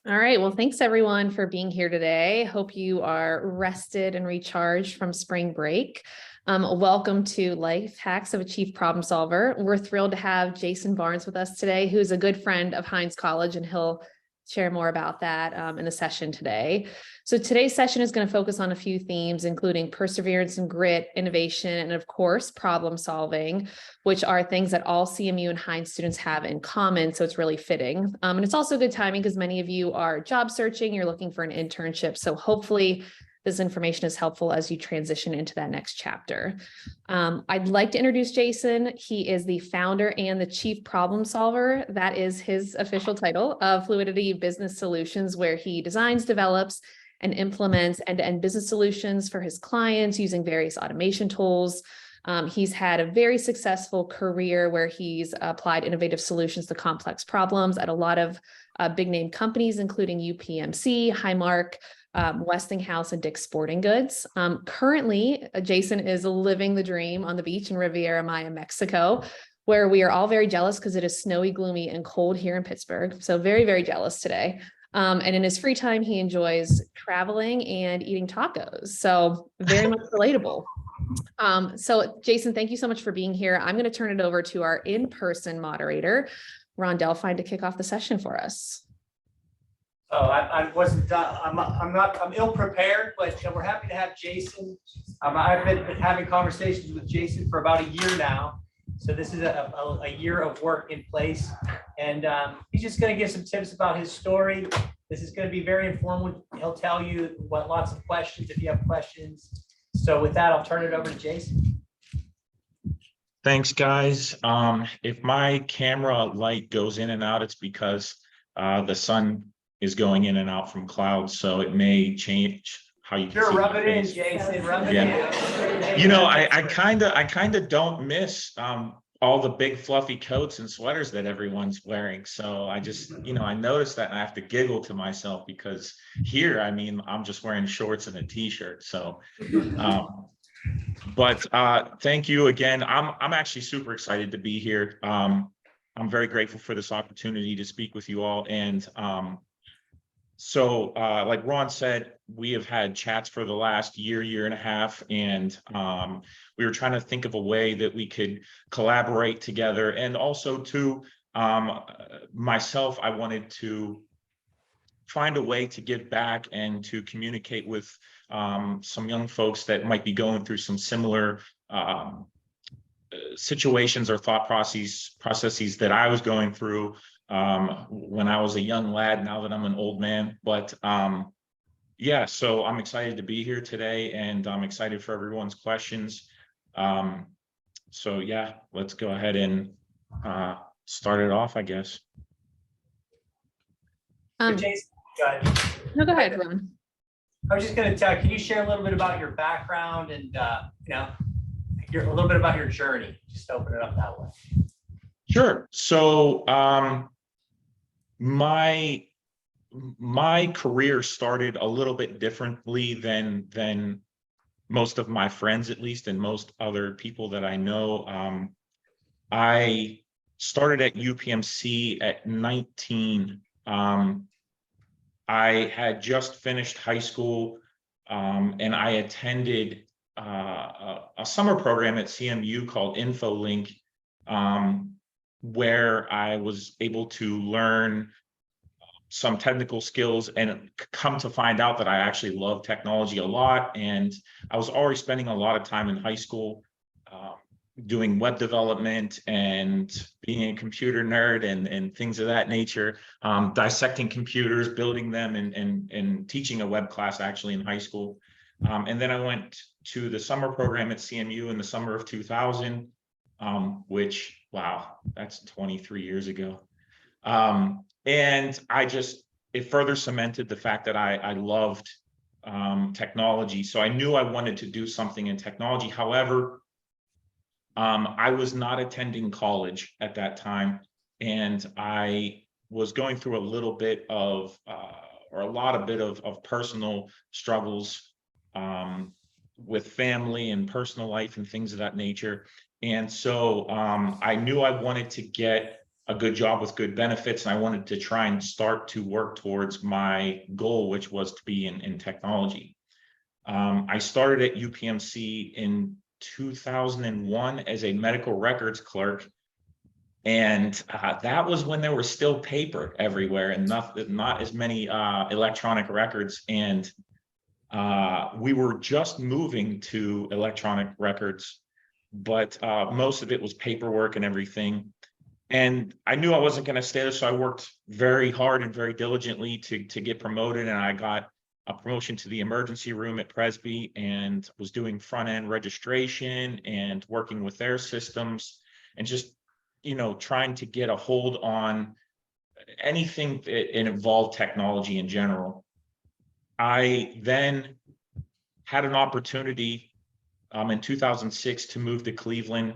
All right. Well, thanks everyone for being here today. Hope you are rested and recharged from spring break. Welcome to Life Hacks of a Chief Problem Solver. We're thrilled to have Jason Barnes with us today, who's a good friend of Hinds College, and he'll share more about that in the session today. So today's session is going to focus on a few themes, including perseverance and grit, innovation, and of course, problem solving, which are things that all CMU and Hinds students have in common. So it's really fitting. And it's also good timing because many of you are job searching, you're looking for an internship. So hopefully this information is helpful as you transition into that next chapter. I'd like to introduce Jason. He is the founder and the chief problem solver. That is his official title of Fluidity Business Solutions, where he designs, develops, and implements end-to-end business solutions for his clients using various automation tools. He's had a very successful career where he's applied innovative solutions to complex problems at a lot of big name companies, including UPMC, Highmark, Westinghouse, and Dick's Sporting Goods. Currently, Jason is living the dream on the beach in Riviera Maya, Mexico, where we are all very jealous because it is snowy, gloomy, and cold here in Pittsburgh. So very, very jealous today. And in his free time, he enjoys traveling and eating tacos. So very much relatable. So Jason, thank you so much for being here. I'm going to turn it over to our in-person moderator, Ron Delphine, to kick off the session for us. Oh, I wasn't, I'm ill prepared, but we're happy to have Jason. I've been having conversations with Jason for about a year now. So this is a year of work in place, and he's just going to give some tips about his story. This is going to be very informative. He'll tell you lots of questions if you have questions. So with that, I'll turn it over to Jason. Thanks, guys. If my camera light goes in and out, it's because the sun is going in and out from clouds, so it may change how you can see Rub my it in, face. Jason. Rub it in. You know, I kind of don't miss all the big fluffy coats and sweaters that everyone's wearing. So I just, I noticed that and I have to giggle to myself because here, I mean, I'm just wearing shorts and a t-shirt. So, but thank you again. I'm actually super excited to be here. I'm very grateful for this opportunity to speak with you all. And so like Ron said, we have had chats for the last year and a half, and we were trying to think of a way that we could collaborate together. And also to myself, I wanted to find a way to give back and to communicate with some young folks that might be going through some similar situations or thought processes that I was going through when I was a young lad, now that I'm an old man. But yeah, so I'm excited to be here today, and I'm excited for everyone's questions. So yeah, let's go ahead and start it off, I guess. Jason, go ahead. No, go ahead, Ron. I was just going to tell, can you share a little bit about your background and, a little bit about your journey? Just open it up that way. Sure. So my career started a little bit differently than most of my friends, at least, and most other people that I know. I started at UPMC at 19. I had just finished high school, and I attended a summer program at CMU called InfoLink, where I was able to learn some technical skills and come to find out that I actually love technology a lot. And I was already spending a lot of time in high school doing web development and being a computer nerd and things of that nature, dissecting computers, building them, and teaching a web class actually in high school. And then I went to the summer program at CMU in the summer of 2000, which, wow, that's 23 years ago. And it further cemented the fact that I loved technology. So I knew I wanted to do something in technology. However, I was not attending college at that time, and I was going through a little bit of, or a lot of personal struggles with family and personal life and things of that nature. And so I knew I wanted to get a good job with good benefits, and I wanted to try and start to work towards my goal, which was to be in technology. I started at UPMC in 2001 as a medical records clerk. And that was when there was still paper everywhere and not as many electronic records. And we were just moving to electronic records, but most of it was paperwork and everything. And I knew I wasn't going to stay there, so I worked very hard and very diligently to get promoted. And I got a promotion to the emergency room at Presby and was doing front end registration and working with their systems and just, trying to get a hold on anything that involved technology in general. I then had an opportunity in 2006 to move to Cleveland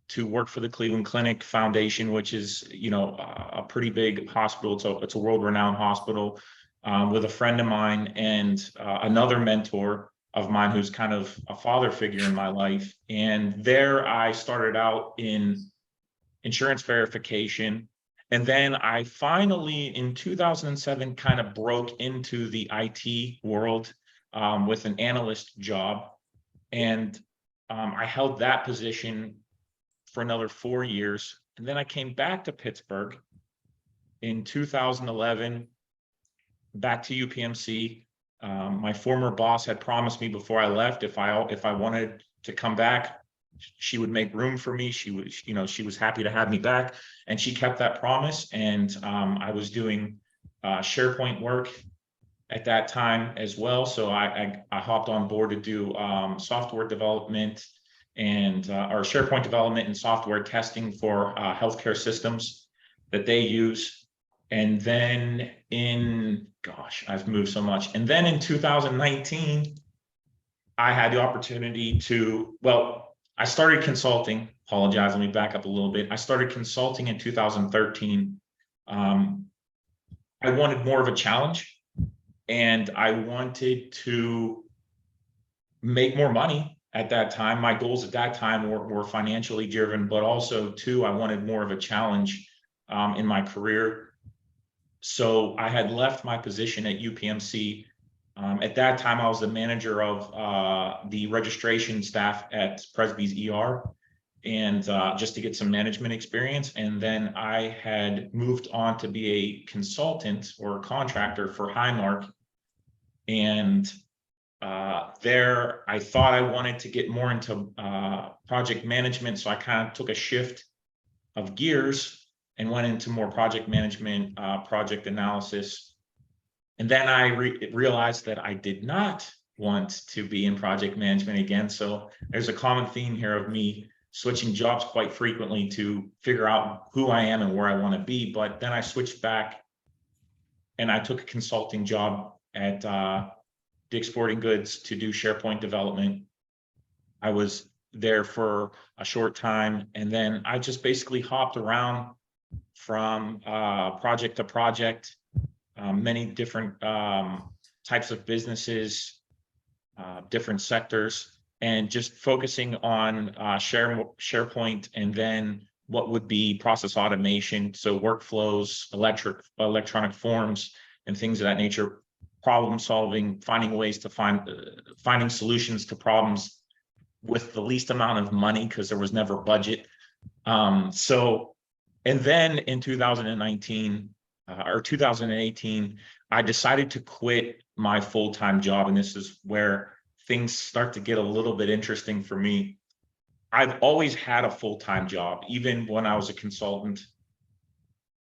to work for the Cleveland Clinic Foundation, which is, a pretty big hospital. It's a world-renowned hospital, with a friend of mine and another mentor of mine who's kind of a father figure in my life. And there I started out in insurance verification. And then I finally, in 2007, kind of broke into the IT world with an analyst job. And I held that position for another 4 years. And then I came back to Pittsburgh in 2011, back to UPMC. My former boss had promised me before I left, if I wanted to come back, she would make room for me. She was happy to have me back, and she kept that promise. And I was doing SharePoint work at that time as well. So I hopped on board to do software development and or SharePoint development and software testing for healthcare systems that they use. And then I've moved so much. And then in 2019, I had the opportunity I started consulting. Apologize, let me back up a little bit. I started consulting in 2013. I wanted more of a challenge, and I wanted to make more money at that time. My goals at that time were financially driven, but also too, I wanted more of a challenge in my career. So I had left my position at UPMC. At that time, I was the manager of the registration staff at Presby's ER, and just to get some management experience. And then I had moved on to be a consultant or a contractor for Highmark. And there, I thought I wanted to get more into project management. So I kind of took a shift of gears and went into more project management, project analysis. And then I realized that I did not want to be in project management again. So there's a common theme here of me switching jobs quite frequently to figure out who I am and where I want to be. But then I switched back and I took a consulting job at Dick's Sporting Goods to do SharePoint development. I was there for a short time, and then I just basically hopped around from project to project, many different types of businesses, different sectors, and just focusing on SharePoint, and then what would be process automation, so workflows, electronic forms, and things of that nature, problem solving, finding ways to finding solutions to problems with the least amount of money, because there was never budget. And then in 2019 or 2018, I decided to quit my full-time job. And this is where things start to get a little bit interesting for me. I've always had a full-time job, even when I was a consultant.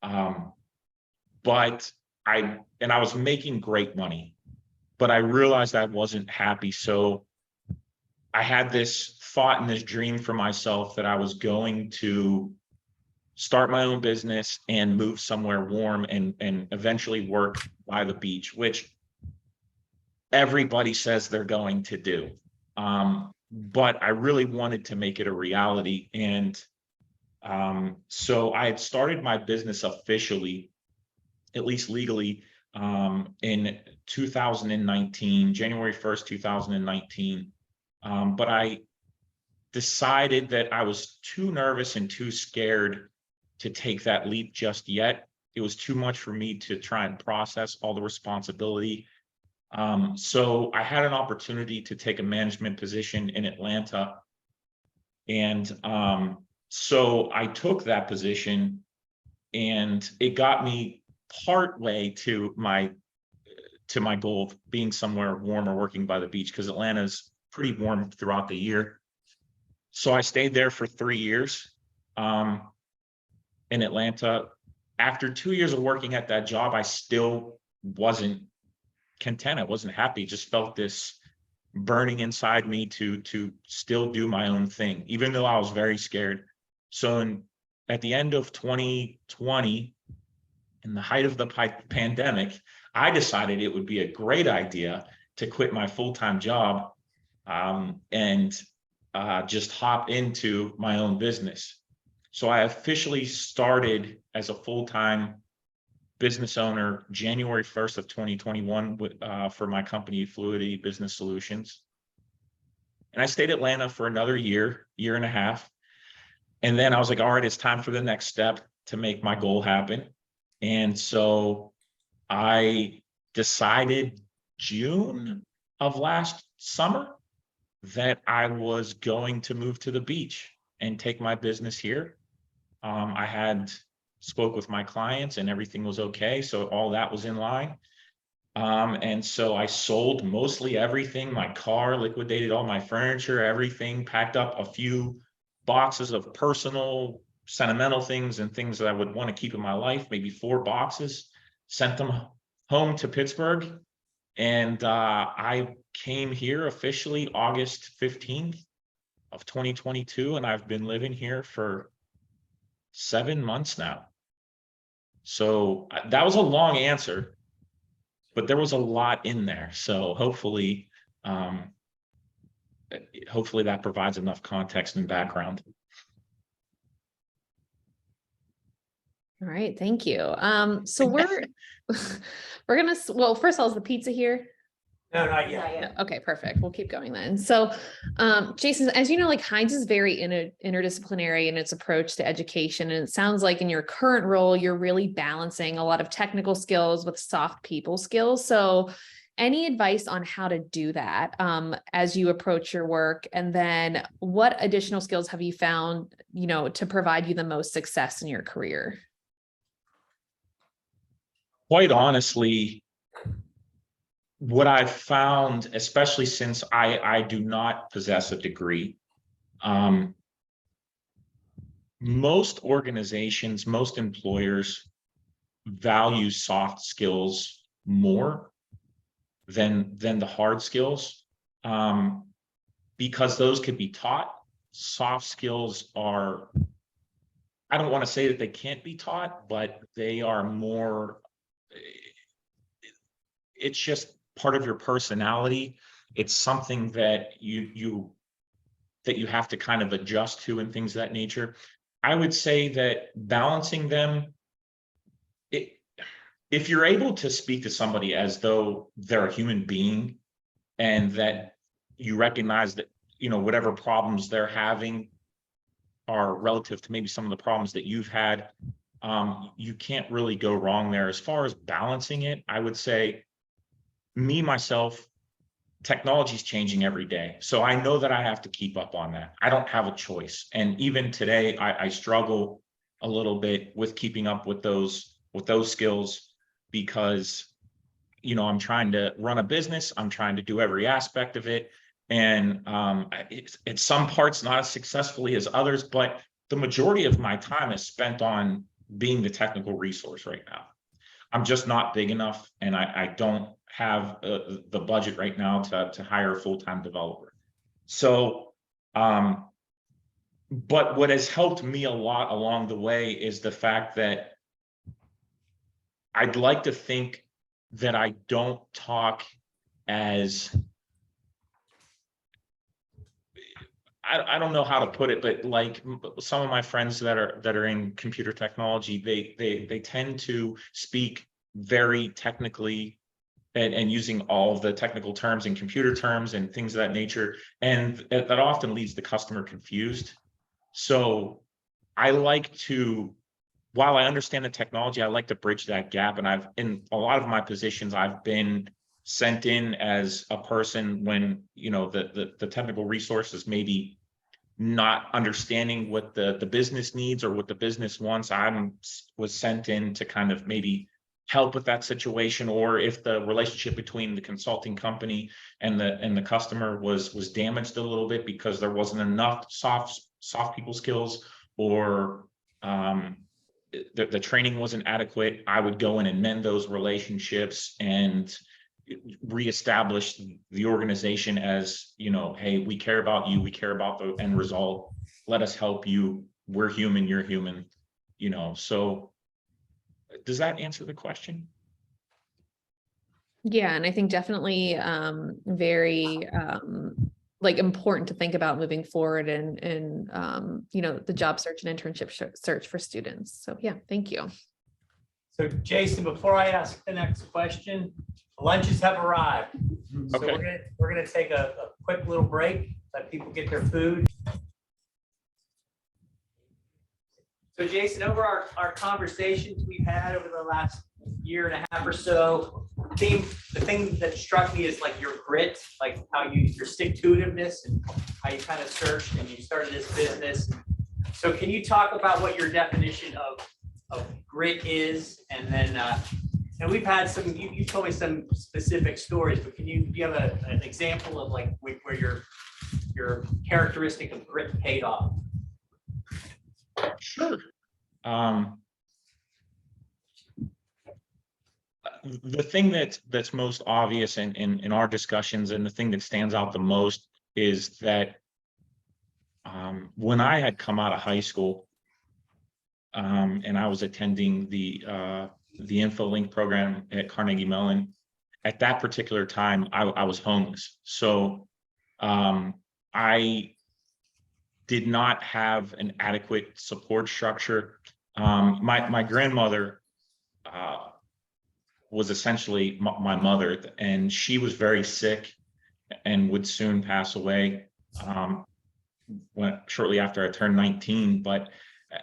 But I was making great money, but I realized I wasn't happy. So I had this thought and this dream for myself that I was going to start my own business and move somewhere warm and eventually work by the beach, which everybody says they're going to do. But I really wanted to make it a reality. And so I had started my business officially, at least legally, in 2019, January 1st, 2019. But I decided that I was too nervous and too scared to take that leap just yet. It was too much for me to try and process all the responsibility. So I had an opportunity to take a management position in Atlanta. And so I took that position, and it got me part way to my goal of being somewhere warmer, working by the beach, because Atlanta's pretty warm throughout the year. So I stayed there for 3 years in Atlanta. After 2 years of working at that job, I still wasn't content. I wasn't happy. Just felt this burning inside me to still do my own thing, even though I was very scared. So at the end of 2020, in the height of the pandemic, I decided it would be a great idea to quit my full-time job and just hop into my own business. So I officially started as a full-time business owner January 1st of 2021 for my company, Fluidity Business Solutions. And I stayed in Atlanta for another year and a half. And then I was like, all right, it's time for the next step to make my goal happen. And so I decided June of last summer that I was going to move to the beach and take my business here. I had spoke with my clients and everything was okay. So all that was in line. And so I sold mostly everything, my car, liquidated all my furniture, everything, packed up a few boxes of personal, sentimental things and things that I would want to keep in my life, maybe 4 boxes, sent them home to Pittsburgh. And I came here officially August 15th of 2022, and I've been living here for 7 months now. So that was a long answer, but there was a lot in there. So hopefully that provides enough context and background. All right, thank you. So we're gonna, well, first of all, is the pizza here? No, not yet. No, okay, perfect. We'll keep going then. So, Jason, as you know, like Heinz is very interdisciplinary in its approach to education. And it sounds like in your current role, you're really balancing a lot of technical skills with soft people skills. So any advice on how to do that as you approach your work? And then what additional skills have you found, to provide you the most success in your career? Quite honestly, what I've found, especially since I do not possess a degree, most organizations, most employers value soft skills more than the hard skills, because those could be taught. Soft skills are, I don't want to say that they can't be taught, but they are more, it's just part of your personality. It's something that you have to kind of adjust to and things of that nature. I would say that balancing them, if you're able to speak to somebody as though they're a human being, and that you recognize that, whatever problems they're having are relative to maybe some of the problems that you've had, you can't really go wrong there. As far as balancing it, I would say, myself, technology is changing every day. So I know that I have to keep up on that. I don't have a choice. And even today, I struggle a little bit with keeping up with those skills, because, I'm trying to run a business. I'm trying to do every aspect of it. And it's some parts not as successfully as others, but the majority of my time is spent on being the technical resource right now. I'm just not big enough, and I don't have the budget right now to hire a full-time developer. So, but what has helped me a lot along the way is the fact that I'd like to think that I don't talk as, I don't know how to put it, but like some of my friends that are in computer technology, they tend to speak very technically and using all of the technical terms and computer terms and things of that nature. And that often leaves the customer confused. So I like to while I understand the technology, I like to bridge that gap. And in a lot of my positions, I've been sent in as a person when, the technical resources maybe not understanding what the business needs or what the business wants. Was sent in to kind of maybe help with that situation, or if the relationship between the consulting company and the customer was damaged a little bit because there wasn't enough soft people skills, or the training wasn't adequate, I would go in and mend those relationships and reestablish the organization as, hey, we care about you, we care about the end result, let us help you, we're human, you're human, so does that answer the question? Yeah, and I think definitely very important to think about moving forward and the job search and internship search for students. So yeah, thank you. So Jason, before I ask the next question, lunches have arrived. So Okay. we're gonna take a quick little break, let people get their food. So Jason, over our conversations we've had over the last year and a half or so, the thing that struck me is like your grit, like how your stick-to-itiveness and how you kind of searched and you started this business. So can you talk about what your definition of grit is? And then, and we've had you told me some specific stories, but do you have an example of like where your characteristic of grit paid off? Sure. The thing that's most obvious in our discussions, and the thing that stands out the most, is that when I had come out of high school, and I was attending the InfoLink program at Carnegie Mellon, at that particular time, I was homeless. So I did not have an adequate support structure. My grandmother was essentially my mother, and she was very sick and would soon pass away shortly after I turned 19. But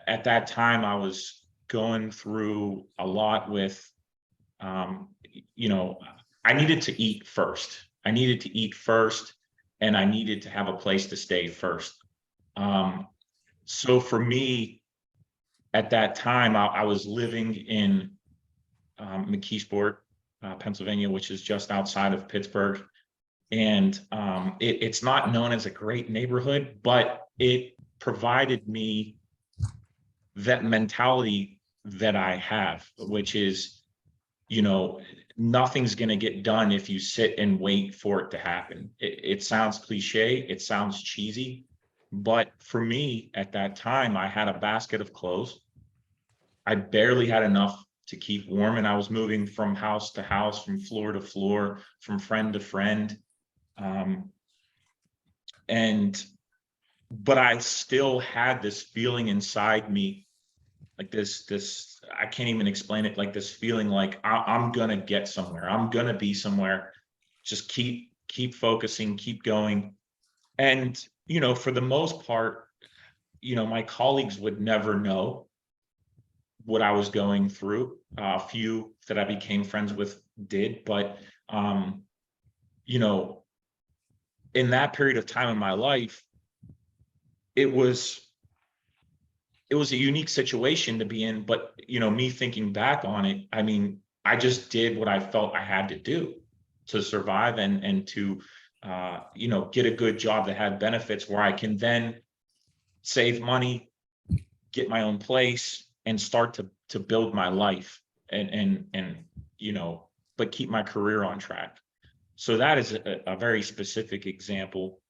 at that time, I was going through a lot with, I needed to eat first. And I needed to have a place to stay first. So for me, at that time, I was living in McKeesport, Pennsylvania, which is just outside of Pittsburgh. And it's not known as a great neighborhood, but it provided me that mentality that I have, which is, nothing's going to get done if you sit and wait for it to happen. It sounds cliche, it sounds cheesy, but for me at that time, I had a basket of clothes. I barely had enough to keep warm, and I was moving from house to house, from floor to floor, from friend to friend. But I still had this feeling inside me, like this, I can't even explain it, like this feeling like I'm gonna get somewhere, I'm gonna be somewhere, just keep focusing, keep going. And, for the most part, my colleagues would never know what I was going through. A few that I became friends with did, but, in that period of time in my life, it was a unique situation to be in. But, me thinking back on it, I mean, I just did what I felt I had to do to survive and to, get a good job that had benefits where I can then save money, get my own place, and start to build my life and but keep my career on track. So that is a very specific example.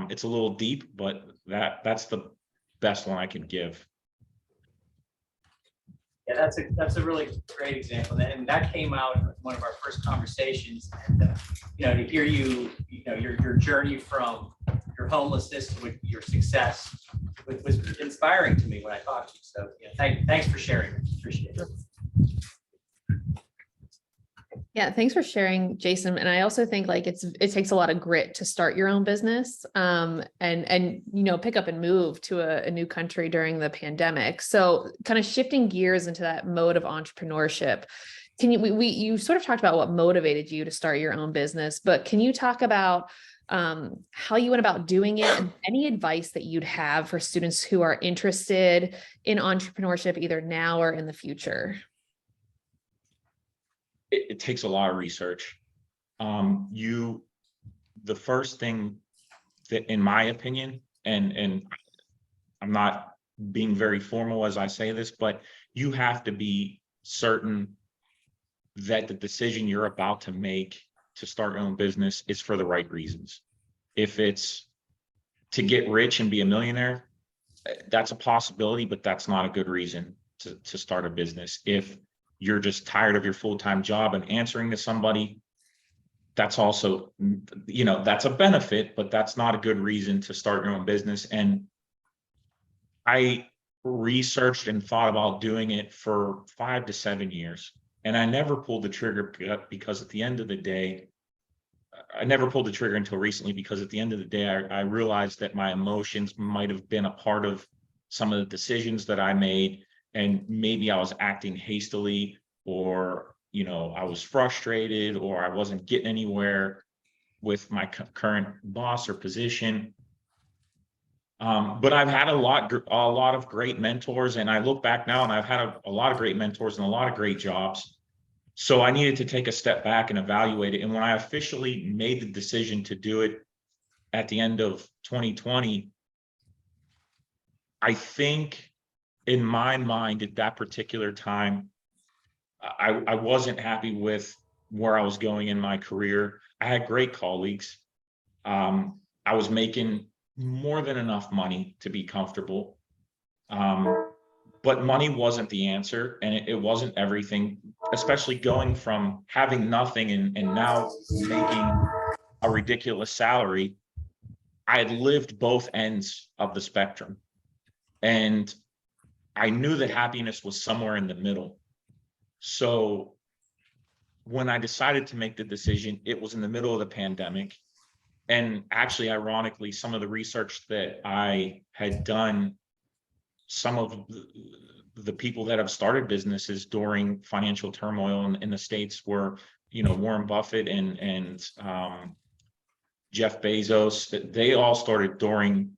It's a little deep, but that's the best one I can give. Yeah, that's a really great example, and that came out in one of our first conversations. And to hear your journey from your homelessness to your success was inspiring to me when I talked to you. So yeah, thanks for sharing. Appreciate it. Yeah, thanks for sharing, Jason. And I also think like it takes a lot of grit to start your own business, and pick up and move to a new country during the pandemic. So kind of shifting gears into that mode of entrepreneurship. Can you sort of talked about what motivated you to start your own business, but can you talk about how you went about doing it and any advice that you'd have for students who are interested in entrepreneurship either now or in the future? It takes a lot of research. The first thing that, in my opinion, and I'm not being very formal as I say this, but you have to be certain that the decision you're about to make to start your own business is for the right reasons. If it's to get rich and be a millionaire, that's a possibility, but that's not a good reason to start a business. If you're just tired of your full-time job and answering to somebody, that's also, that's a benefit, but that's not a good reason to start your own business. And I researched and thought about doing it for 5 to 7 years. And I never pulled the trigger because at the end of the day, I never pulled the trigger until recently, because at the end of the day, I realized that my emotions might have been a part of some of the decisions that I made. And maybe I was acting hastily, or, I was frustrated, or I wasn't getting anywhere with my current boss or position. But I've had a lot of great mentors, and I look back now and I've had a lot of great mentors and a lot of great jobs. So I needed to take a step back and evaluate it. And when I officially made the decision to do it at the end of 2020, I think in my mind at that particular time, I wasn't happy with where I was going in my career. I had great colleagues. I was making more than enough money to be comfortable. But money wasn't the answer, and it wasn't everything, especially going from having nothing and now making a ridiculous salary. I had lived both ends of the spectrum, and I knew that happiness was somewhere in the middle. So when I decided to make the decision, it was in the middle of the pandemic. And actually, ironically, some of the research that I had done, some of the people that have started businesses during financial turmoil in the States were, Warren Buffett and Jeff Bezos. They all started during,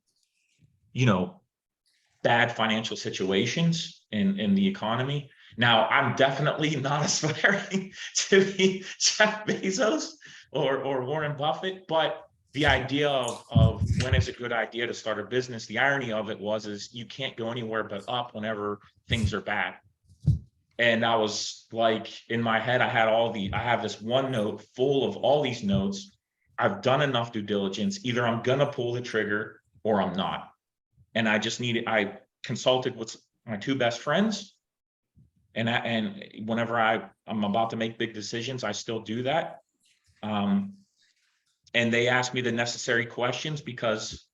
bad financial situations in the economy. Now, I'm definitely not aspiring to be Jeff Bezos or Warren Buffett, but the idea of when it's a good idea to start a business, the irony of it is you can't go anywhere but up whenever things are bad. And I was like, in my head, I have this OneNote full of all these notes. I've done enough due diligence. Either I'm gonna pull the trigger or I'm not. And I consulted with my 2 best friends. And whenever I'm about to make big decisions, I still do that. And they ask me the necessary questions, because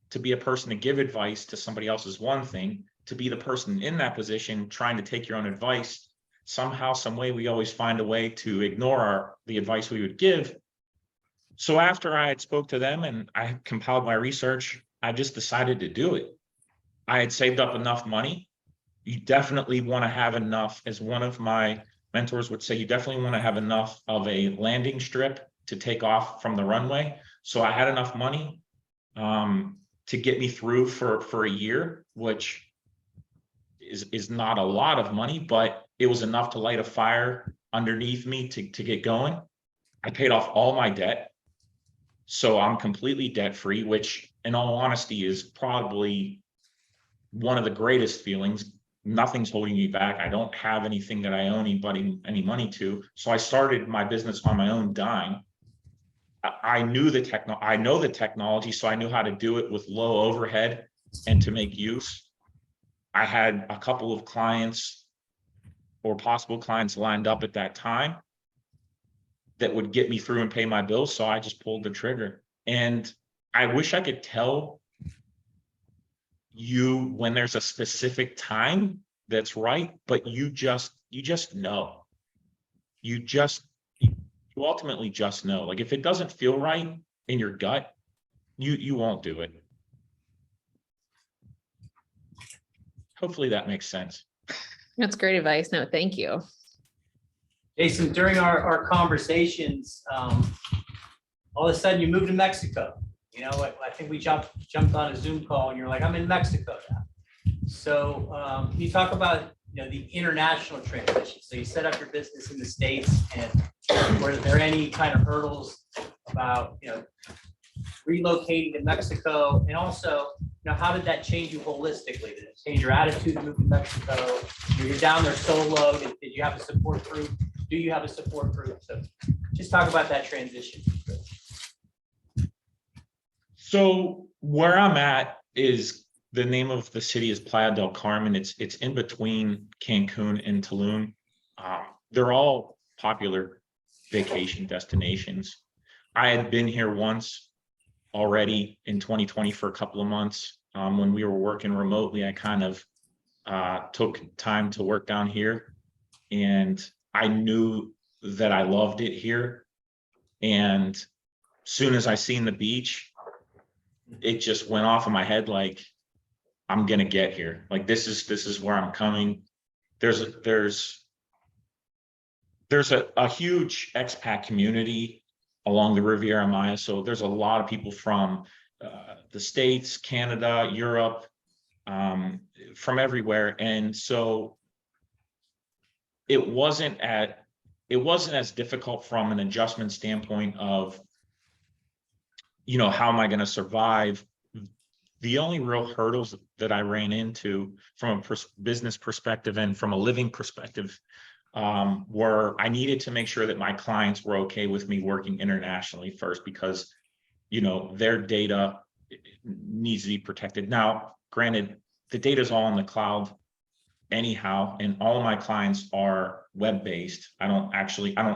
to be a person to give advice to somebody else is one thing. To be the person in that position trying to take your own advice, somehow, some way, we always find a way to ignore the advice we would give. So after I had spoke to them and I compiled my research, I just decided to do it. I had saved up enough money. You definitely want to have enough, as one of my mentors would say, you definitely want to have enough of a landing strip to take off from the runway. So I had enough money to get me through for a year, which is not a lot of money, but it was enough to light a fire underneath me to get going. I paid off all my debt. So I'm completely debt free, which in all honesty is probably one of the greatest feelings. Nothing's holding me back. I don't have anything that I owe anybody any money to. So I started my business on my own dime. I know the technology, so I knew how to do it with low overhead and to make use. I had a couple of clients or possible clients lined up at that time that would get me through and pay my bills. So I just pulled the trigger. And I wish I could tell you when there's a specific time that's right, but you just know. you ultimately just know. Like if it doesn't feel right in your gut, you won't do it. Hopefully that makes sense. That's great advice. No, thank you. Jason, during our conversations, all of a sudden you moved to Mexico. You know, I think we jumped on a Zoom call and you're like, I'm in Mexico now. So can you talk about, you know, the international transition? So you set up your business in the States, and were there any kind of hurdles about, you know, relocating to Mexico? And also, you know, how did that change you holistically? Did it change your attitude to move to Mexico? You're down there solo. Did you have a support group? Do you have a support group? So just talk about that transition. So where I'm at is, the name of the city is Playa del Carmen. It's in between Cancun and Tulum. They're all popular vacation destinations. I had been here once already in 2020 for a couple of months. When we were working remotely, I kind of took time to work down here, and I knew that I loved it here. And soon as I seen the beach, it just went off in my head like, I'm gonna get here. Like this is where I'm coming. There's a huge expat community along the Riviera Maya. So there's a lot of people from the States, Canada, Europe, from everywhere. And so it wasn't as difficult from an adjustment standpoint of, you know, how am I going to survive? The only real hurdles that I ran into from a business perspective and from a living perspective were, I needed to make sure that my clients were okay with me working internationally first, because, you know, their data needs to be protected. Now, granted, the data is all in the cloud anyhow, and all of my clients are web-based. I don't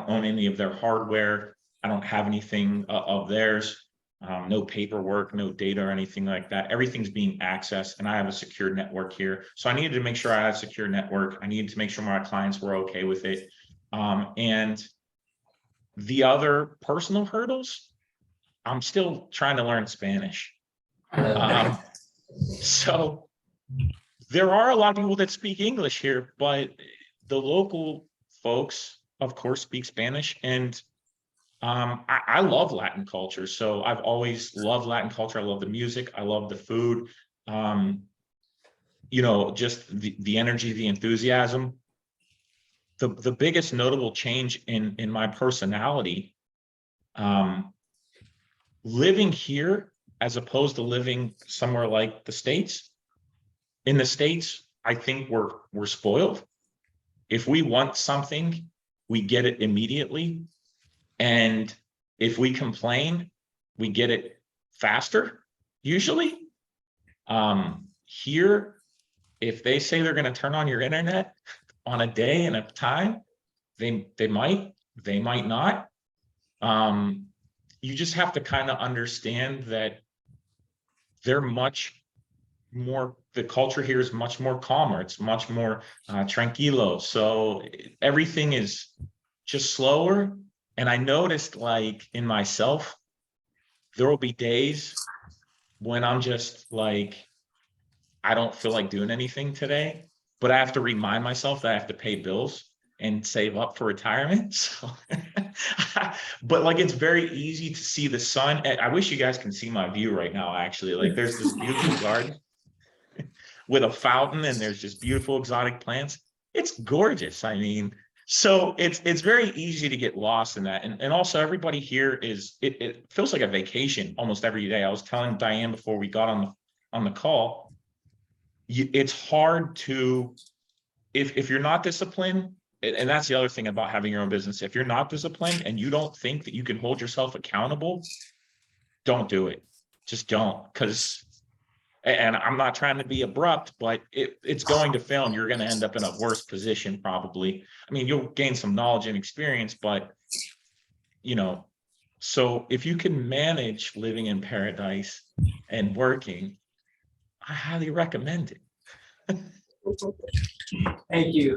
own any of their hardware. I don't have anything of theirs. No paperwork, no data or anything like that. Everything's being accessed, and I have a secure network here. So I needed to make sure I had a secure network. I needed to make sure my clients were okay with it. And the other personal hurdles, I'm still trying to learn Spanish. So there are a lot of people that speak English here, but the local folks, of course, speak Spanish. And I love Latin culture. So I've always loved Latin culture. I love the music. I love the food. You know, just the energy, the enthusiasm. The biggest notable change in my personality, living here as opposed to living somewhere like the States. In the States, I think we're spoiled. If we want something, we get it immediately. And if we complain, we get it faster, usually. Here, if they say they're going to turn on your internet on a day and a time, they might not. You just have to kind of understand that they're much more, the culture here is much more calmer. It's much more tranquilo. So everything is just slower. And I noticed, like, in myself, there will be days when I'm just like, I don't feel like doing anything today, but I have to remind myself that I have to pay bills and save up for retirement. So, but like, it's very easy to see the sun. I wish you guys can see my view right now, actually. Like, there's this beautiful garden with a fountain, and there's just beautiful exotic plants. It's gorgeous. I mean, so it's very easy to get lost in that. And also, everybody here is, it feels like a vacation almost every day. I was telling Diane before we got on the call, it's hard to, if you're not disciplined, and that's the other thing about having your own business. If you're not disciplined and you don't think that you can hold yourself accountable, don't do it. Just don't. Because, and I'm not trying to be abrupt, but it's going to fail, and you're going to end up in a worse position probably. I mean, you'll gain some knowledge and experience, but, you know, so if you can manage living in paradise and working, I highly recommend it. Thank you.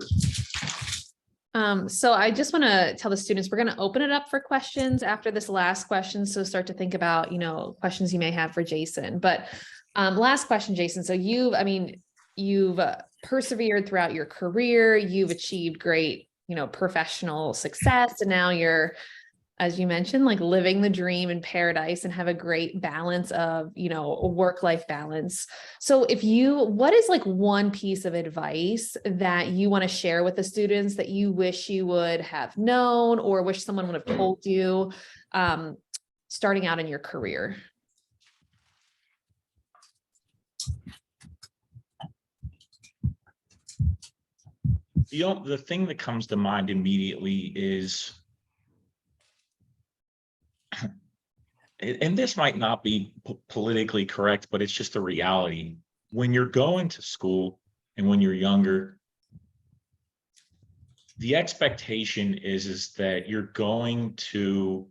So I just want to tell the students, we're going to open it up for questions after this last question. So start to think about, questions you may have for Jason. But last question, Jason. So you've persevered throughout your career. You've achieved great, professional success. And now you're, as you mentioned, like living the dream in paradise and have a great balance of, a work-life balance. So what is like one piece of advice that you want to share with the students that you wish you would have known or wish someone would have told you, starting out in your career? The thing that comes to mind immediately is, and this might not be politically correct, but it's just a reality. When you're going to school and when you're younger, the expectation is that you're going to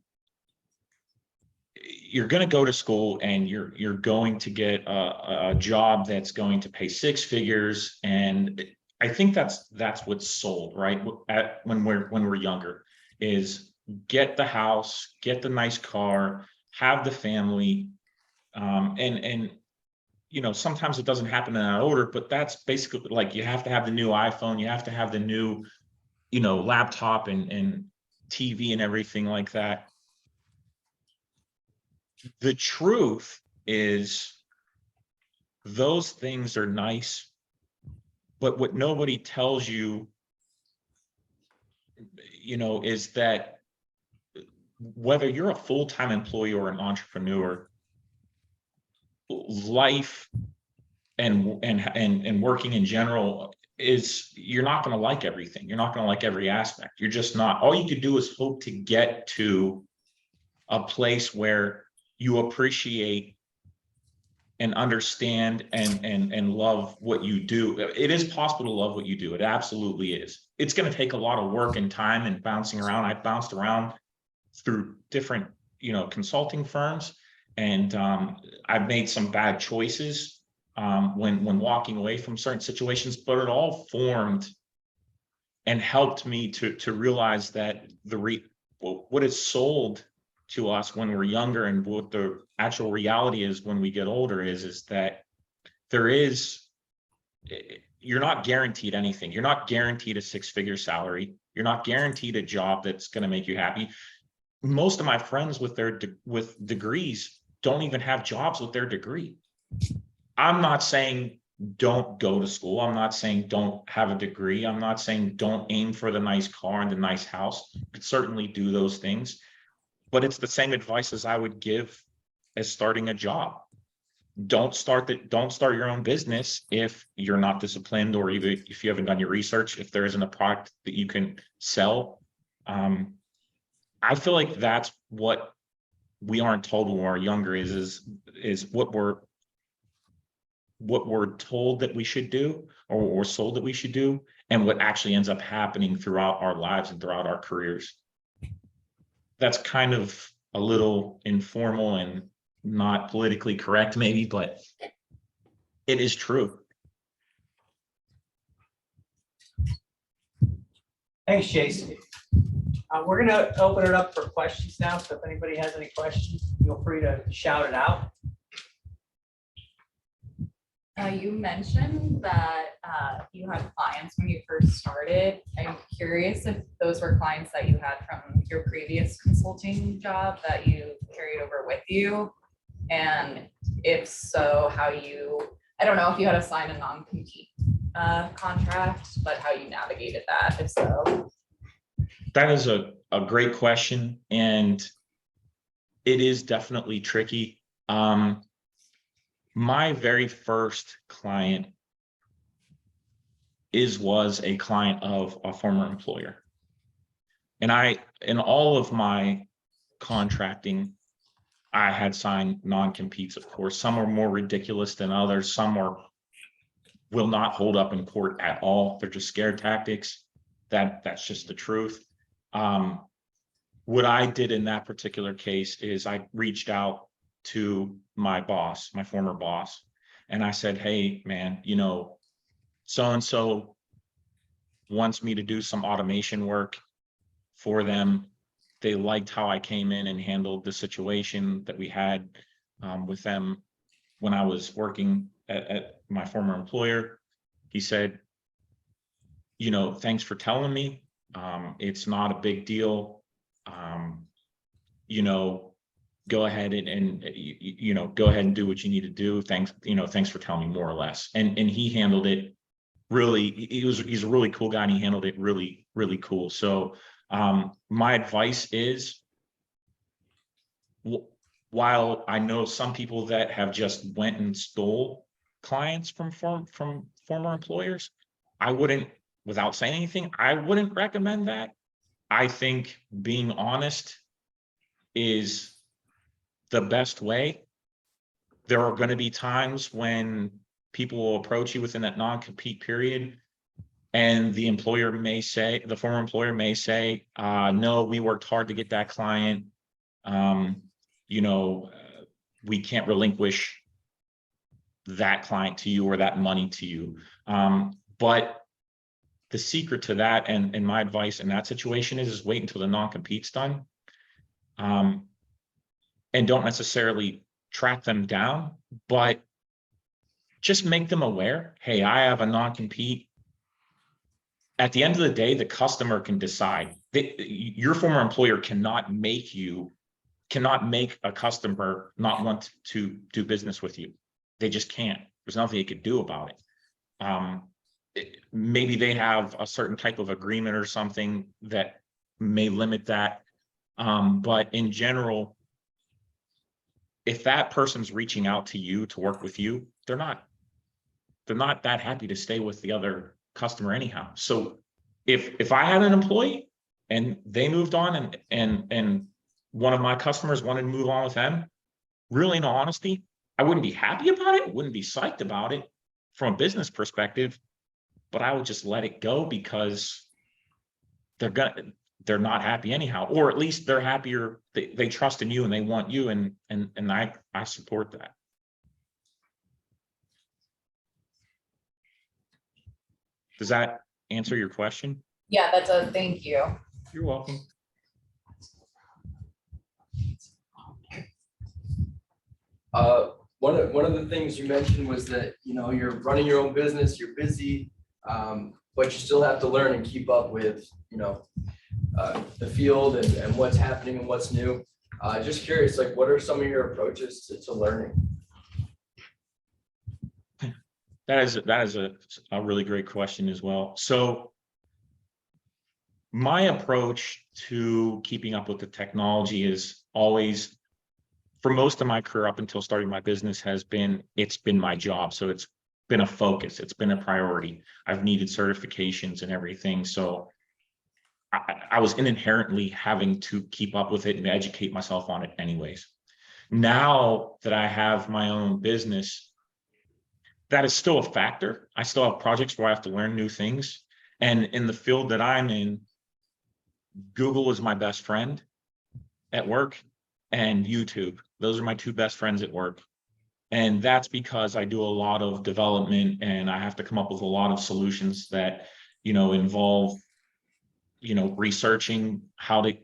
go to school and you're going to get a job that's going to pay six figures. And I think that's what's sold, right? When we're younger, is get the house, get the nice car, have the family, and sometimes it doesn't happen in that order, but that's basically like you have to have the new iPhone, you have to have the new, laptop and TV and everything like that. The truth is those things are nice, but what nobody tells you, is that whether you're a full-time employee or an entrepreneur, life and working in general is, you're not going to like everything. You're not going to like every aspect. You're just not. All you could do is hope to get to a place where you appreciate and understand and love what you do. It is possible to love what you do. It absolutely is. It's going to take a lot of work and time and bouncing around. I bounced around through different, consulting firms, and I've made some bad choices when walking away from certain situations, but it all formed and helped me to realize that what is sold to us when we're younger and what the actual reality is when we get older is that you're not guaranteed anything. You're not guaranteed a six-figure salary. You're not guaranteed a job that's going to make you happy. Most of my friends with degrees don't even have jobs with their degree. I'm not saying don't go to school. I'm not saying don't have a degree. I'm not saying don't aim for the nice car and the nice house. You could certainly do those things, but it's the same advice as I would give as starting a job. Don't start your own business if you're not disciplined, or even if you haven't done your research, if there isn't a product that you can sell. I feel like that's what we aren't told when we're younger is what we're told that we should do, or what we're sold that we should do, and what actually ends up happening throughout our lives and throughout our careers. That's kind of a little informal and not politically correct maybe, but it is true. Thanks, Jason. We're going to open it up for questions now. So if anybody has any questions, feel free to shout it out. You mentioned that you had clients when you first started. I'm curious if those were clients that you had from your previous consulting job that you carried over with you. And if so, I don't know if you had to sign a non-compete contract, but how you navigated that, if so. That is a great question, and it is definitely tricky. My very first client was a client of a former employer. And in all of my contracting, I had signed non-competes, of course. Some are more ridiculous than others. Some will not hold up in court at all. They're just scare tactics. That's just the truth. What I did in that particular case is I reached out to my boss, my former boss, and I said, hey, man, so-and-so wants me to do some automation work for them. They liked how I came in and handled the situation that we had with them when I was working at my former employer. He said, you know, thanks for telling me. It's not a big deal. You know, go ahead and you know, go ahead and do what you need to do. Thanks, you know, thanks for telling me, more or less. And he handled it really, he's a really cool guy, and he handled it really, really cool. So my advice is, while I know some people that have just went and stole clients from former employers, I wouldn't, without saying anything, I wouldn't recommend that. I think being honest is the best way. There are going to be times when people will approach you within that non-compete period, and the employer may say, the former employer may say, no, we worked hard to get that client. You know, we can't relinquish that client to you or that money to you. But the secret to that, and my advice in that situation is wait until the non-compete's done. And don't necessarily track them down, but just make them aware, hey, I have a non-compete. At the end of the day, the customer can decide. Your former employer cannot make a customer not want to do business with you. They just can't. There's nothing they could do about it. Maybe they have a certain type of agreement or something that may limit that. But in general, if that person's reaching out to you to work with you, they're not that happy to stay with the other customer anyhow. So if I had an employee and they moved on, and one of my customers wanted to move on with them, really, in all honesty, I wouldn't be happy about it, wouldn't be psyched about it from a business perspective, but I would just let it go, because they're not happy anyhow, or at least they're happier. They trust in you and they want you, and I support that. Does that answer your question? Yeah, that does. Thank you. You're welcome. One of the things you mentioned was that, you know, you're running your own business, you're busy, but you still have to learn and keep up with, you know, the field and what's happening and what's new. Just curious, like, what are some of your approaches to learning? That is a really great question as well. So my approach to keeping up with the technology is always, for most of my career up until starting my business, it's been my job. So it's been a focus, it's been a priority. I've needed certifications and everything. So I was inherently having to keep up with it and educate myself on it anyways. Now that I have my own business, that is still a factor. I still have projects where I have to learn new things. And in the field that I'm in, Google is my best friend at work, and YouTube. Those are my two best friends at work. And that's because I do a lot of development, and I have to come up with a lot of solutions that, you know, involve, you know, researching how to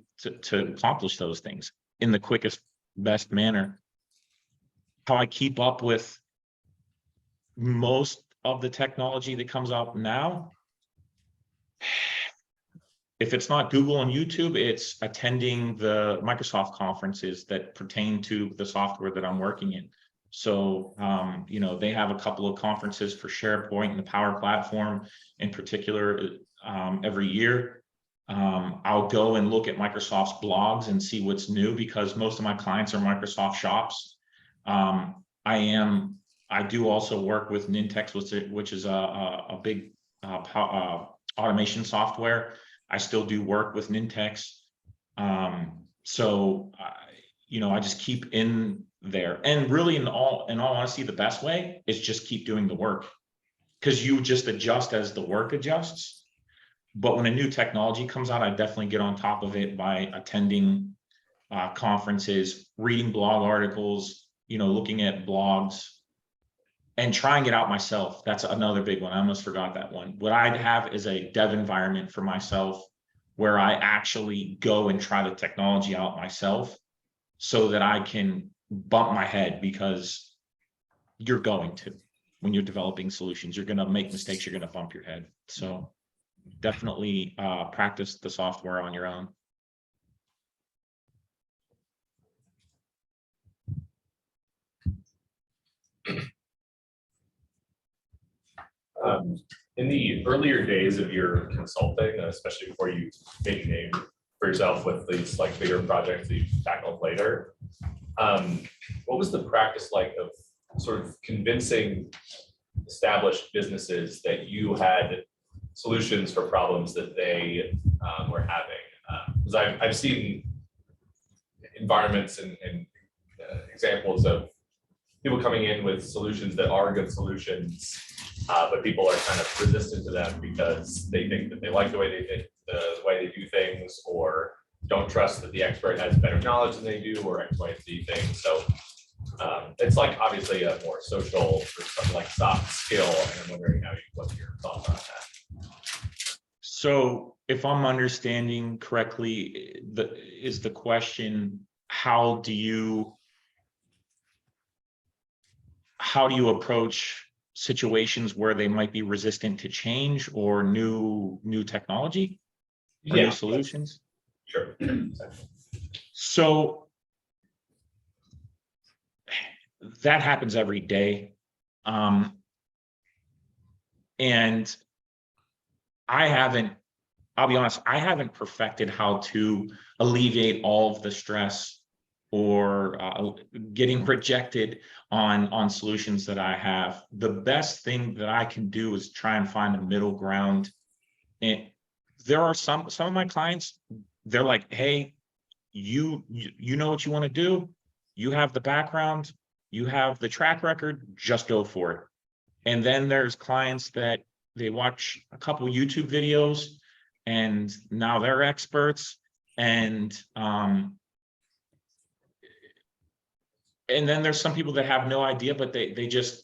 accomplish those things in the quickest, best manner. How I keep up with most of the technology that comes out now, if it's not Google and YouTube, it's attending the Microsoft conferences that pertain to the software that I'm working in. So, you know, they have a couple of conferences for SharePoint and the Power Platform in particular every year. I'll go and look at Microsoft's blogs and see what's new, because most of my clients are Microsoft shops. I do also work with Nintex, which is a big automation software. I still do work with Nintex. So, you know, I just keep in there. And really, in all honesty, the best way is just keep doing the work, because you just adjust as the work adjusts. But when a new technology comes out, I definitely get on top of it by attending conferences, reading blog articles, you know, looking at blogs. and trying it out myself. That's another big one. I almost forgot that one. What I'd have is a dev environment for myself where I actually go and try the technology out myself so that I can bump my head, because you're going to, when you're developing solutions, you're going to make mistakes, you're going to bump your head. So definitely practice the software on your own. In the earlier days of your consulting, especially before you made a name for yourself with these like bigger projects that you tackled later, what was the practice like of sort of convincing established businesses that you had solutions for problems that they were having? Because I've seen environments and examples of people coming in with solutions that are good solutions, but people are kind of resistant to them because they think that they like the way they do things, or don't trust that the expert has better knowledge than they do, or X, Y, and Z things. So it's like obviously a more social or something like soft skill, and I'm wondering what your thoughts on that. So if I'm understanding correctly, is the question, how do you approach situations where they might be resistant to change or new technology or new solutions? Sure. So that happens every day. And I'll be honest, I haven't perfected how to alleviate all of the stress or getting rejected on solutions that I have. The best thing that I can do is try and find a middle ground. And there are some of my clients, they're like, hey, you know what you want to do, you have the background, you have the track record, just go for it. And then there's clients that they watch a couple YouTube videos and now they're experts, and then there's some people that have no idea, but they just,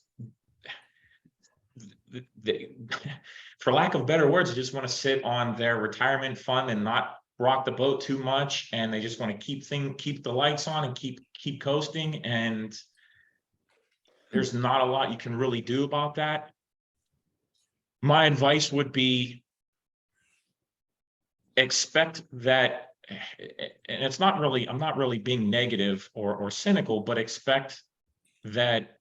for lack of better words, they just want to sit on their retirement fund and not rock the boat too much, and they just want to keep the lights on and keep coasting, and there's not a lot you can really do about that. My advice would be, expect that, and it's not really, I'm not really being negative or cynical, but expect that,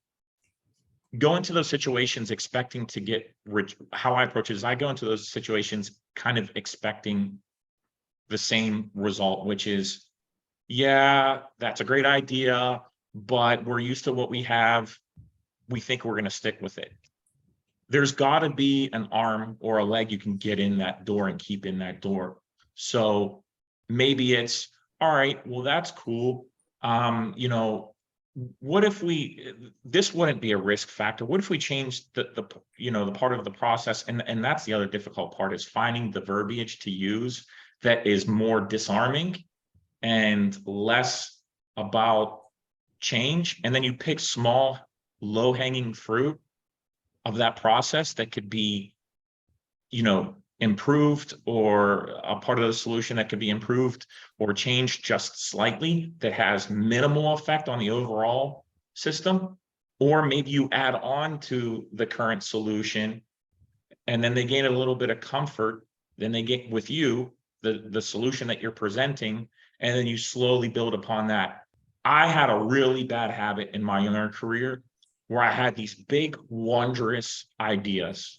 go into those situations expecting to get rich. How I approach it is I go into those situations kind of expecting the same result, which is, yeah, that's a great idea, but we're used to what we have. We think we're going to stick with it. There's got to be an arm or a leg you can get in that door and keep in that door. So maybe it's, all right, well, that's cool. What if this wouldn't be a risk factor? What if we changed the part of the process? And that's the other difficult part, is finding the verbiage to use that is more disarming and less about change. And then you pick small, low-hanging fruit of that process that could be, improved, or a part of the solution that could be improved or changed just slightly, that has minimal effect on the overall system. Or maybe you add on to the current solution and then they gain a little bit of comfort. Then they get with you the solution that you're presenting, and then you slowly build upon that. I had a really bad habit in my younger career where I had these big, wondrous ideas,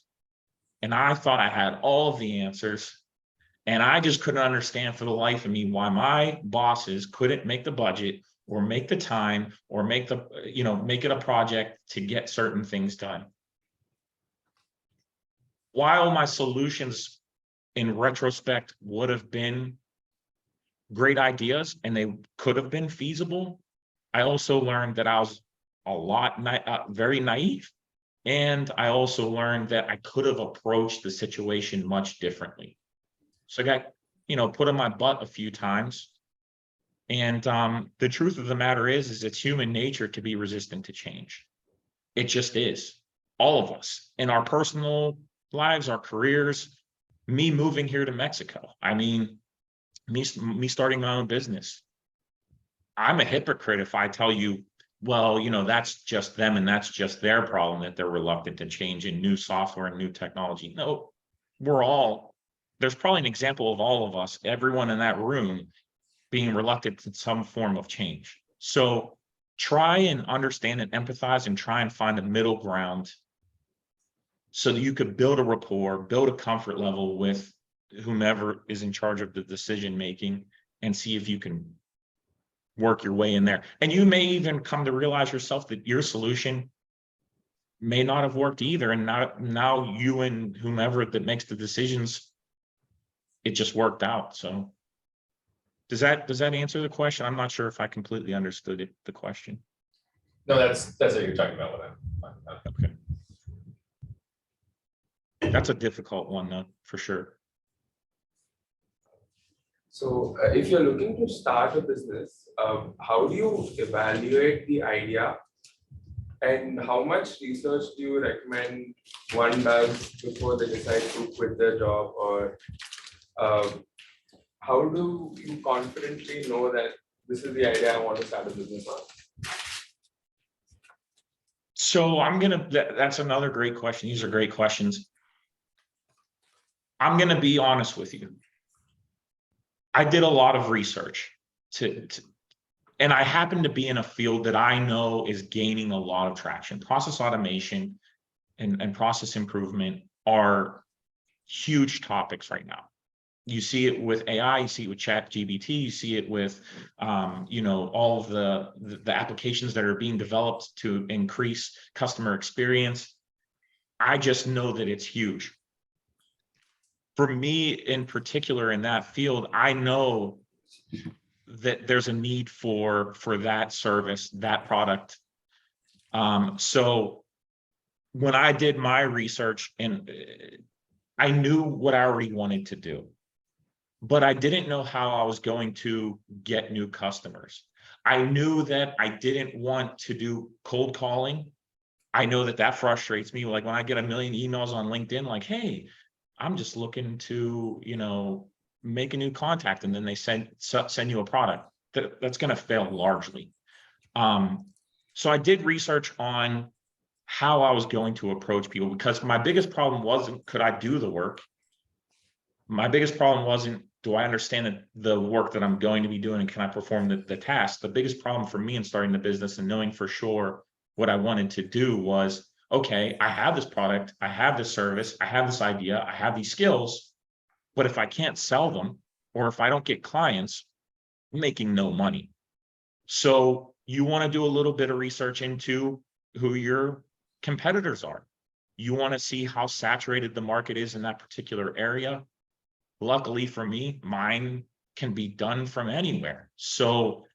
and I thought I had all of the answers, and I just couldn't understand for the life of me why my bosses couldn't make the budget or make the time or make it a project to get certain things done. While my solutions in retrospect would have been great ideas and they could have been feasible, I also learned that I was very naive. And I also learned that I could have approached the situation much differently. So I got, put on my butt a few times. And the truth of the matter is it's human nature to be resistant to change. It just is. all of us in our personal lives, our careers, me moving here to Mexico. I mean, me starting my own business. I'm a hypocrite if I tell you, well, you know, that's just them and that's just their problem that they're reluctant to change in new software and new technology. No, there's probably an example of all of us, everyone in that room being reluctant to some form of change. So try and understand and empathize and try and find a middle ground so that you could build a rapport, build a comfort level with whomever is in charge of the decision making, and see if you can work your way in there. And you may even come to realize yourself that your solution may not have worked either. And now you and whomever that makes the decisions, it just worked out. So does that answer the question? I'm not sure if I completely understood it, the question. No, that's what you're talking about. Okay. That's a difficult one though, for sure. So if you're looking to start a business, how do you evaluate the idea? And how much research do you recommend one does before they decide to quit their job? Or how do you confidently know that this is the idea I want to start a business on? So that's another great question. These are great questions. I'm gonna be honest with you. I did a lot of research and I happen to be in a field that I know is gaining a lot of traction. Process automation and process improvement are huge topics right now. You see it with AI, you see it with ChatGPT, you see it with, you know, all of the applications that are being developed to increase customer experience. I just know that it's huge. For me in particular in that field, I know that there's a need for that service, that product. So when I did my research, and I knew what I already wanted to do, but I didn't know how I was going to get new customers. I knew that I didn't want to do cold calling. I know that frustrates me. Like when I get a million emails on LinkedIn, like, hey, I'm just looking to, you know, make a new contact, and then they send you a product. That's going to fail largely. So I did research on how I was going to approach people, because my biggest problem wasn't, could I do the work? My biggest problem wasn't, do I understand the work that I'm going to be doing and can I perform the task? The biggest problem for me in starting the business and knowing for sure what I wanted to do was, okay, I have this product, I have this service, I have this idea, I have these skills, but if I can't sell them, or if I don't get clients, I'm making no money. So you want to do a little bit of research into who your competitors are. You want to see how saturated the market is in that particular area. Luckily for me, mine can be done from anywhere. So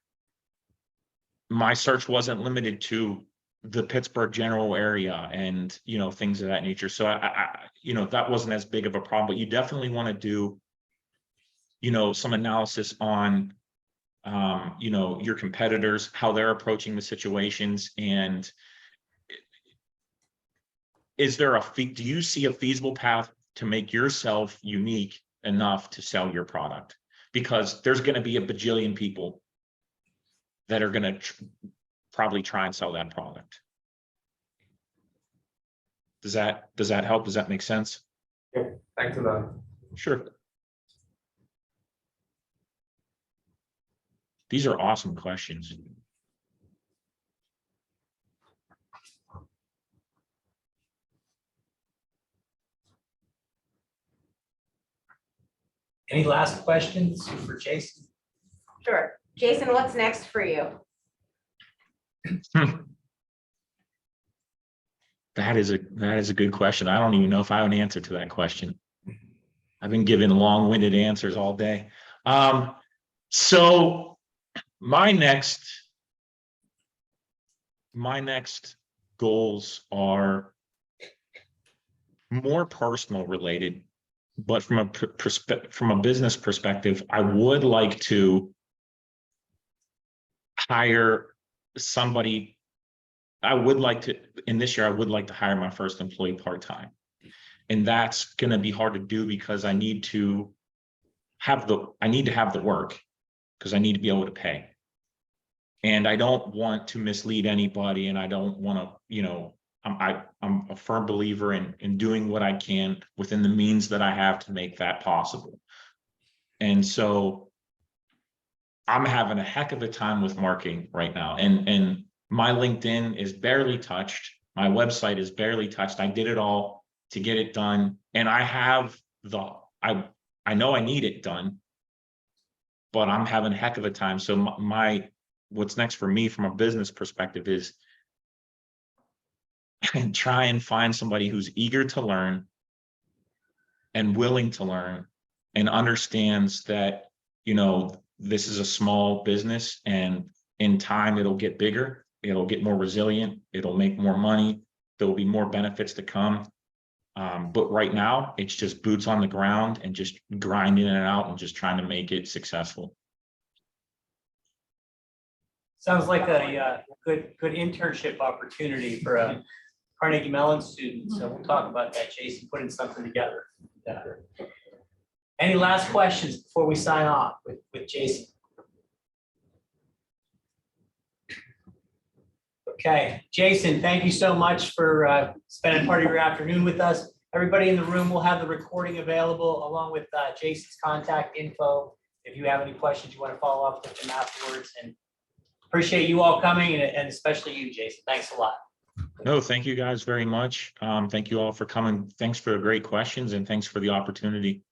my search wasn't limited to the Pittsburgh general area and, you know, things of that nature. So I you know, that wasn't as big of a problem, but you definitely want to do, you know, some analysis on, you know, your competitors, how they're approaching the situations, and is there do you see a feasible path to make yourself unique enough to sell your product? Because there's going to be a bajillion people that are going to probably try and sell that product. Does that help? Does that make sense? Yeah, thanks a lot. Sure. These are awesome questions. Any last questions for Jason? Sure. Jason, what's next for you? That is a good question. I don't even know if I have an answer to that question. I've been given long-winded answers all day. So my next goals are more personal related, but from a business perspective, I would like to hire somebody I would like to, in this year, I would like to hire my first employee part-time. And that's gonna be hard to do because I need to have the work, because I need to be able to pay. And I don't want to mislead anybody, and I don't want to, you know, I'm a firm believer in doing what I can within the means that I have to make that possible. And so I'm having a heck of a time with marketing right now. And my LinkedIn is barely touched. My website is barely touched. I did it all to get it done. And I have I know I need it done, but I'm having a heck of a time. So what's next for me from a business perspective is try and find somebody who's eager to learn and willing to learn and understands that, you know, this is a small business, and in time it'll get bigger, it'll get more resilient, it'll make more money, there will be more benefits to come. But right now it's just boots on the ground and just grinding it out and just trying to make it successful. Sounds like a good internship opportunity for a Carnegie Mellon student. So we'll talk about that, Jason, putting something together. Yeah. Any last questions before we sign off with Jason? Okay, Jason, thank you so much for spending part of your afternoon with us. Everybody in the room will have the recording available along with Jason's contact info. If you have any questions, you want to follow up with him afterwards. And appreciate you all coming, and especially you, Jason. Thanks a lot. No, thank you guys very much. Thank you all for coming. Thanks for the great questions, and thanks for the opportunity.